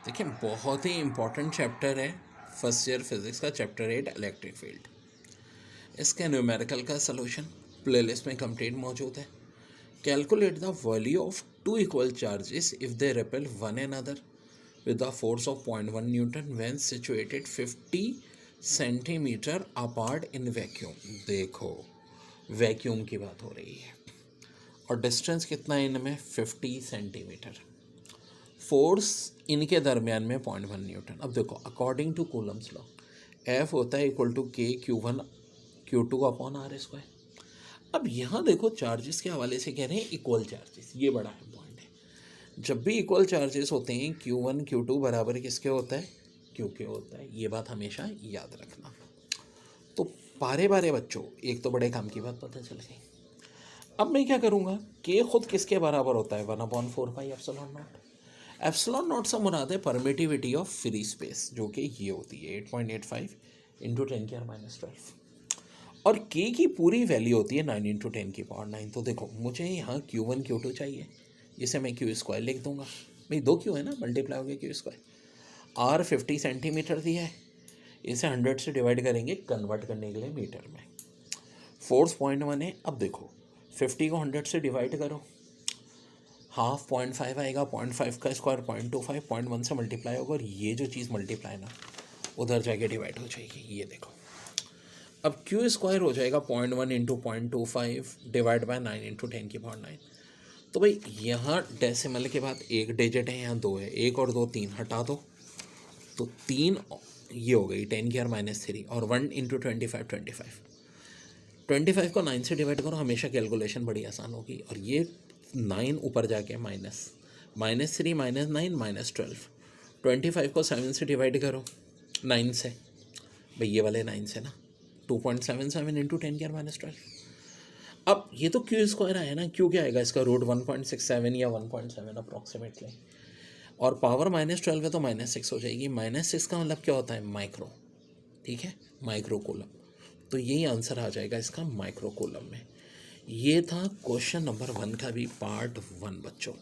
देखिए बहुत ही इम्पोर्टेंट चैप्टर है फर्स्ट ईयर फिजिक्स का, चैप्टर 8 इलेक्ट्रिक फील्ड। इसके न्यूमेरिकल का सलूशन प्लेलिस्ट में कंप्लीट मौजूद है। Calculate the value of two equal charges if they repel one another with a force of 0.1 Newton when situated 50 centimetre apart in vacuum. देखो vacuum की बात हो रही है और डिस्टेंस कितना है इनमें 50 सेंटीमीटर। फोर्स इनके दरमियान में 0.1 न्यूटन। अब देखो according to Coulomb's law F होता है इक्वल टू के Q1 Q2 upon are square. अब यहाँ देखो चार्जेस के हवाले से कह रहे हैं इक्वल चार्जेस, ये बड़ा इंपॉर्टेंट है। जब भी इक्वल चार्जेस होते हैं Q1 Q2 बराबर किसके होता है, Q के होता है। ये बात हमेशा याद रखना। तो बारे बारे बच्चों एक तो बड़े काम की बात पता चल गई। अब मैं क्या करूँगा, के खुद किसके बराबर होता है 1/4 pi epsilon not. Epsilon not से मुराद है परमिटिविटी ऑफ फ्री स्पेस, जो कि ये होती है 8.85 इंटू 10⁻⁻12 और के की पूरी वैल्यू होती है 9 इंटू 10⁻⁹। तो देखो मुझे यहाँ Q1 Q2 चाहिए, जिसे मैं Q स्क्वायर लिख दूंगा। भाई 2 Q है ना, मल्टीप्लाई हो गया Q स्क्वायर। आर 50 सेंटीमीटर दिया है, इसे 100 से डिवाइड करेंगे कन्वर्ट करने के लिए मीटर में। फोर्स 0.1 है। अब देखो 50 को 100 से डिवाइड करो, हाफ 0.5 आएगा, 0.5 का स्क्वायर 0.25, 0.1 से मल्टीप्लाई होगा और ये जो चीज़ मल्टीप्लाई ना उधर जाके डिवाइड हो जाएगी। ये देखो अब Q स्क्वायर हो जाएगा 0.1 इंटू 0.25 डिवाइड बाय 9 इंटू 10⁻⁹। तो भाई यहाँ डेसिमल के बाद एक डिजिट है, यहाँ 2 है, 1 और 2 3 हटा दो तो 3 ये हो गई 10⁻³ और 1 इंटू 25 को 9 से डिवाइड करो, हमेशा कैलकुलेशन बड़ी आसान होगी। और ये 9 ऊपर जाके -3 -9 -12। 25 को 7 से डिवाइड करो 9 से, भाई ये वाले 9 से ना 2.77 इंटू 10⁻12। अब ये तो Q स्क्वायर आया ना, Q क्या आएगा इसका रूट 1.67 या 1.7 अप्रॉक्सीमेटली, और पावर -12 है तो -6 हो जाएगी। -6 का मतलब क्या होता है, माइक्रो, ठीक है, माइक्रो कूलम। तो यही आंसर आ जाएगा इसका माइक्रो कूलम में। ये था क्वेश्चन नंबर 1 का भी पार्ट 1 बच्चों।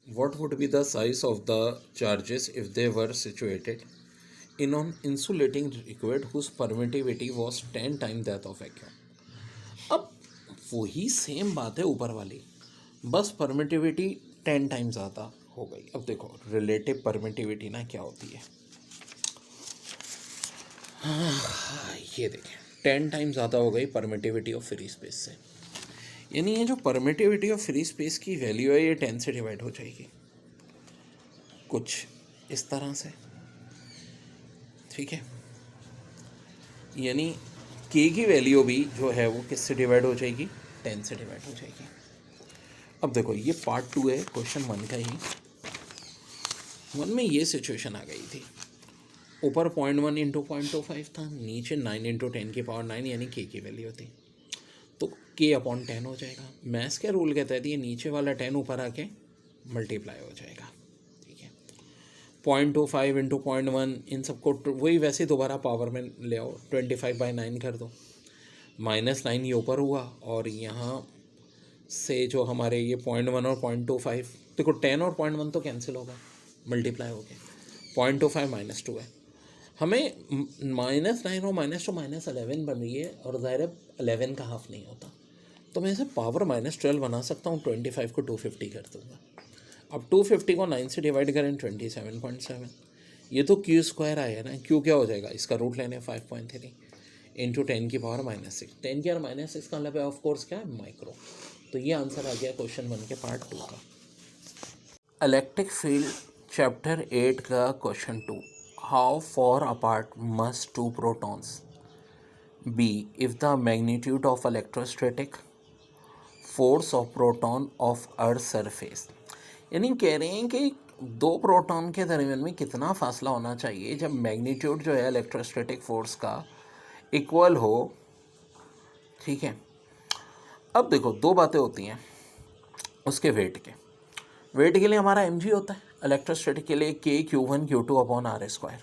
What would be the size of the charges if they were situated in an insulating liquid whose permittivity was 10 times that of vacuum? अब वही सेम बात है ऊपर वाली, बस परमिटिविटी 10 टाइम्स ज़्यादा हो गई। अब देखो रिलेटिव परमिटिविटी ना क्या होती है, ये देखें 10 टाइम्स ज़्यादा हो गई परमिटिविटी ऑफ फ्री स्पेस से। यानी ये जो परमिटिविटी ऑफ फ्री स्पेस की वैल्यू है ये 10 से डिवाइड हो जाएगी कुछ इस तरह से, ठीक है। यानी के की वैल्यू भी जो है वो किससे डिवाइड हो जाएगी, 10 से डिवाइड हो जाएगी। अब देखो ये पार्ट 2 है क्वेश्चन 1 का ही। 1 में ये सिचुएशन आ गई थी, ऊपर 0.1 इंटू 0.25 था, नीचे 9 इंटू 10⁻⁹ यानी के की वैल्यू थी, तो के अपॉन 10 हो जाएगा। मैथ्स के रूल के तहत ये नीचे वाला 10 ऊपर आके मल्टीप्लाई हो जाएगा, ठीक है। 0.25 इंटू 0.1 इन सबको वही वैसे दोबारा पावर में ले आओ, 25/9 कर दो, -9 ये ऊपर हुआ और यहाँ से जो हमारे ये 0.1 और 0.25, देखो 10 और 0.1 तो कैंसिल होगा, मल्टीप्लाई हो गए, 0.25 -2 है। हमें -9 और -2 -11 बन रही है और ज़ाहिर है 11 का हाफ नहीं होता, तो मैं इसे पावर -12 बना सकता हूँ। 25 को 250 कर दूँगा। अब 250 को 9 से डिवाइड करें 27.7, ये तो Q स्क्वायर आया ना, Q क्या हो जाएगा, इसका रूट लेने 5.3 इंटू 10⁻⁻6। 10⁻⁻6 का मतलब है ऑफ कोर्स क्या है, माइक्रो। तो ये आंसर आ गया क्वेश्चन 1 के पार्ट 2 का। इलेक्ट्रिक फील्ड चैप्टर 8 का question 2, how far apart must 2 protons be if the magnitude of electrostatic force of proton of earth surface. यानी कह रहे हैं कि 2 प्रोटॉन के दरमियान में कितना फासला होना चाहिए जब मैग्नीट्यूड जो है इलेक्ट्रोस्टैटिक फोर्स का इक्वल हो, ठीक है। अब देखो 2 बातें होती हैं उसके वेट के लिए हमारा mg होता है, इलेक्ट्रोस्टैटिक के लिए k Q1 Q2 upon are square.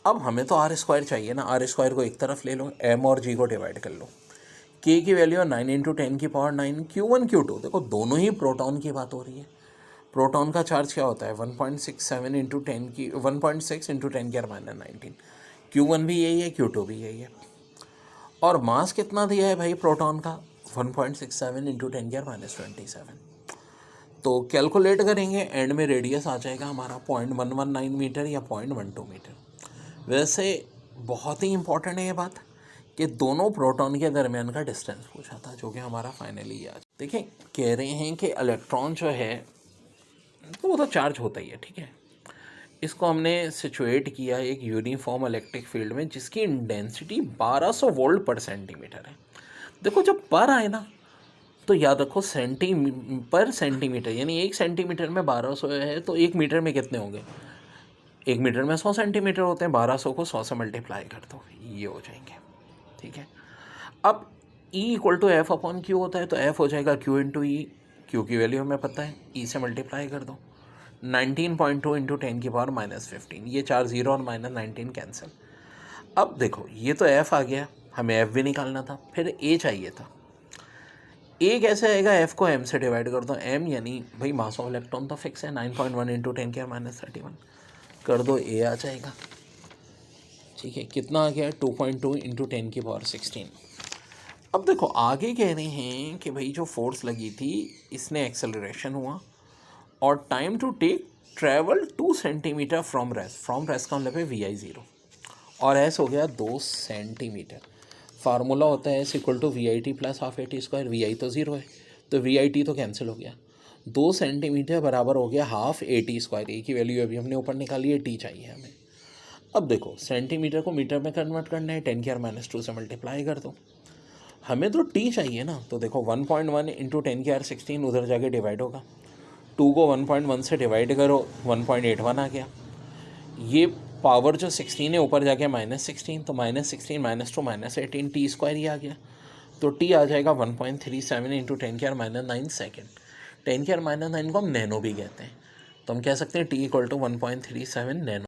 अब हमें तो आर स्क्वायर चाहिए ना, आर स्क्वायर को एक तरफ ले लो, एम और जी को डिवाइड कर लो। के की वैल्यू है 9 × 10⁻⁹ Q1 Q2, देखो दोनों ही प्रोटॉन की बात हो रही है। प्रोटॉन का चार्ज क्या होता है 1.67 × 10 की 1.6 × 10⁻⁹। Q1 भी यही है, Q2 भी यही है। और मास कितना दिया है भाई प्रोटॉन का 1.67 × 10⁻27। तो कैलकुलेट करेंगे, एंड में रेडियस आ जाएगा हमारा 0.119 मीटर या 0.12 मीटर। वैसे बहुत ही इंपॉर्टेंट है ये बात कि दोनों प्रोटॉन के दरमियान का डिस्टेंस पूछा था, जो कि हमारा फाइनली आज देखिए कह रहे हैं कि इलेक्ट्रॉन जो है तो वो तो चार्ज होता ही है, ठीक है। इसको हमने सिचुएट किया एक यूनिफॉर्म इलेक्ट्रिक फील्ड में जिसकी डेंसिटी 1200 वोल्ट पर सेंटीमीटर है। देखो जब पर आए ना तो याद रखो पर सेंटीमीटर, यानी 1 सेंटीमीटर में 1200 है तो 1 मीटर में कितने होंगे, 1 मीटर में 100 सेंटीमीटर होते हैं, 1200 को 100 से मल्टीप्लाई कर दो, ये हो जाएंगे, ठीक है। अब E = F/Q होता है तो F हो जाएगा Q × E, Q की वैल्यू हमें पता है, E से मल्टीप्लाई कर दो 19.2 × 10⁻⁻15, ये 4 0 और -19 कैंसिल। अब देखो ये तो F आ गया, हमें F भी निकालना था, फिर A चाहिए था। A कैसे आएगा, F को M से डिवाइड कर दो, M यानी भाई मास ऑफ इलेक्ट्रॉन तो फिक्स है 9.1 × 10⁻31, कर दो A आ जाएगा, ठीक है। कितना आ गया 2.2 × 10⁻16। अब देखो आगे कह रहे हैं कि भाई जो फोर्स लगी थी इसने एक्सेलरेशन हुआ और time to take travel 2 centimetre from rest का मतलब है VI0 और एस हो गया 2 सेंटीमीटर। फार्मूला होता है S = VIT + ½ AT², VI तो 0 है तो VIT तो कैंसिल हो गया, 2 सेंटीमीटर बराबर हो गया ½ AT²। ए की वैल्यू अभी हमने ऊपर निकाली है, T चाहिए हमें। अब देखो सेंटीमीटर को मीटर में कन्वर्ट करना है, 10⁻⁻2 से मल्टीप्लाई कर दो, हमें तो T चाहिए ना। तो देखो 1.1 × 10⁻16 उधर जाके डिवाइड होगा, 2 को 1.1 से डिवाइड करो 1.81 आ गया, ये पावर जो 16 है ऊपर जाके -16, तो -16 - 2 -18 T² ही आ गया। तो T आ जाएगा 1.37 × 10⁻⁹ सेकेंड। 10⁻⁹ को हम नैनो भी कहते हैं, तो हम कह सकते हैं T = 1.37 नैनो।